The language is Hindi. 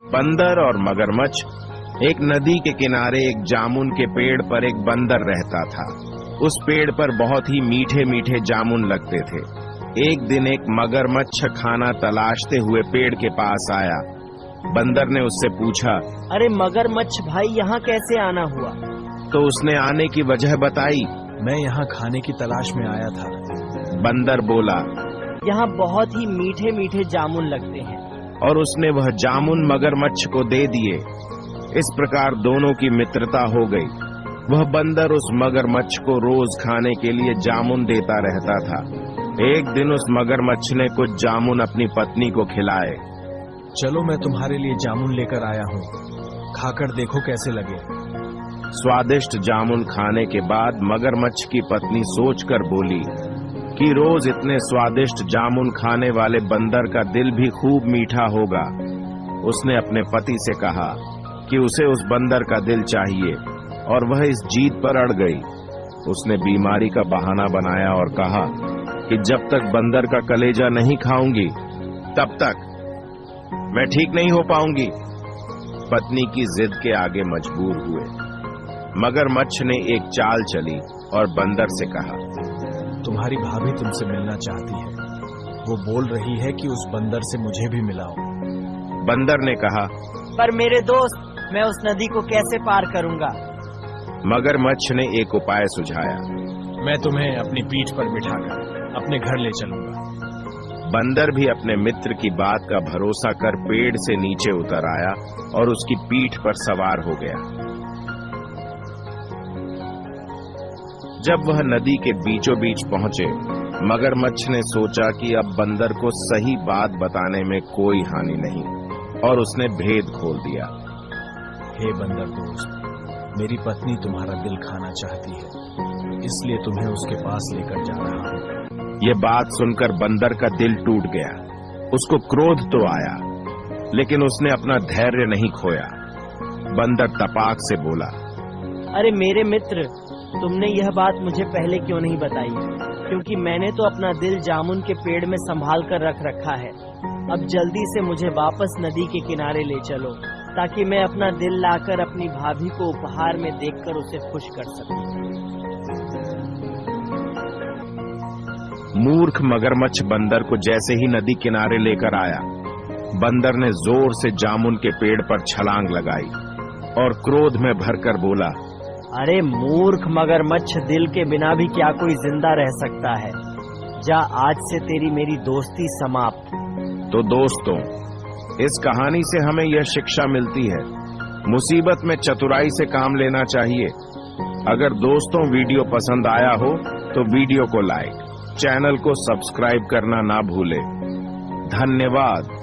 बंदर और मगरमच्छ। एक नदी के किनारे एक जामुन के पेड़ पर एक बंदर रहता था। उस पेड़ पर बहुत ही मीठे मीठे जामुन लगते थे। एक दिन एक मगरमच्छ खाना तलाशते हुए पेड़ के पास आया। बंदर ने उससे पूछा, अरे मगरमच्छ भाई, यहाँ कैसे आना हुआ? तो उसने आने की वजह बताई। मैं यहाँ खाने की तलाश में आया था। बंदर बोला, यहाँ बहुत ही मीठे मीठे जामुन लगते हैं। और उसने वह जामुन मगरमच्छ को दे दिए। इस प्रकार दोनों की मित्रता हो गई। वह बंदर उस मगरमच्छ को रोज खाने के लिए जामुन देता रहता था। एक दिन उस मगरमच्छ ने कुछ जामुन अपनी पत्नी को खिलाए। चलो, मैं तुम्हारे लिए जामुन लेकर आया हूँ, खाकर देखो कैसे लगे। स्वादिष्ट जामुन खाने के बाद मगरमच्छ की पत्नी सोचकर बोली कि रोज इतने स्वादिष्ट जामुन खाने वाले बंदर का दिल भी खूब मीठा होगा। उसने अपने पति से कहा कि उसे उस बंदर का दिल चाहिए, और वह इस जीत पर अड़ गई। उसने बीमारी का बहाना बनाया और कहा कि जब तक बंदर का कलेजा नहीं खाऊंगी तब तक मैं ठीक नहीं हो पाऊंगी। पत्नी की जिद के आगे मजबूर हुए। मगरमच्छ ने एक चाल चली और बंदर से कहा, तुम्हारी भाभी तुमसे मिलना चाहती है। वो बोल रही है कि उस बंदर से मुझे भी मिलाओ। बंदर ने कहा, पर मेरे दोस्त, मैं उस नदी को कैसे पार करूंगा? मगरमच्छ ने एक उपाय सुझाया। मैं तुम्हें अपनी पीठ पर बिठाकर अपने घर ले चलूंगा। बंदर भी अपने मित्र की बात का भरोसा कर पेड़ से नीचे उतर आया और उसकी पीठ पर सवार हो गया। जब वह नदी के बीचों बीच पहुंचे, मगरमच्छ ने सोचा कि अब बंदर को सही बात बताने में कोई हानि नहीं, और उसने भेद खोल दिया। हे बंदर दोस्त, मेरी पत्नी तुम्हारा दिल खाना चाहती है, इसलिए तुम्हें उसके पास लेकर जा रहा हूँ। ये बात सुनकर बंदर का दिल टूट गया। उसको क्रोध तो आया, लेकिन उसने अपना धैर्य नहीं खोया। बंदर तपाक से बोला, अरे मेरे मित्र, तुमने यह बात मुझे पहले क्यों नहीं बताई? क्योंकि मैंने तो अपना दिल जामुन के पेड़ में संभाल कर रख रखा है। अब जल्दी से मुझे वापस नदी के किनारे ले चलो, ताकि मैं अपना दिल लाकर अपनी भाभी को उपहार में देकर उसे खुश कर सकूं। मूर्ख मगरमच्छ बंदर को जैसे ही नदी किनारे लेकर आया, बंदर ने जोर से जामुन के पेड़ पर छलांग लगाई और क्रोध में भरकर बोला, अरे मूर्ख मगरमच्छ, दिल के बिना भी क्या कोई जिंदा रह सकता है? जा, आज से तेरी मेरी दोस्ती समाप्त। तो दोस्तों, इस कहानी से हमें यह शिक्षा मिलती है, मुसीबत में चतुराई से काम लेना चाहिए। अगर दोस्तों वीडियो पसंद आया हो तो वीडियो को लाइक, चैनल को सब्सक्राइब करना ना भूलें। धन्यवाद।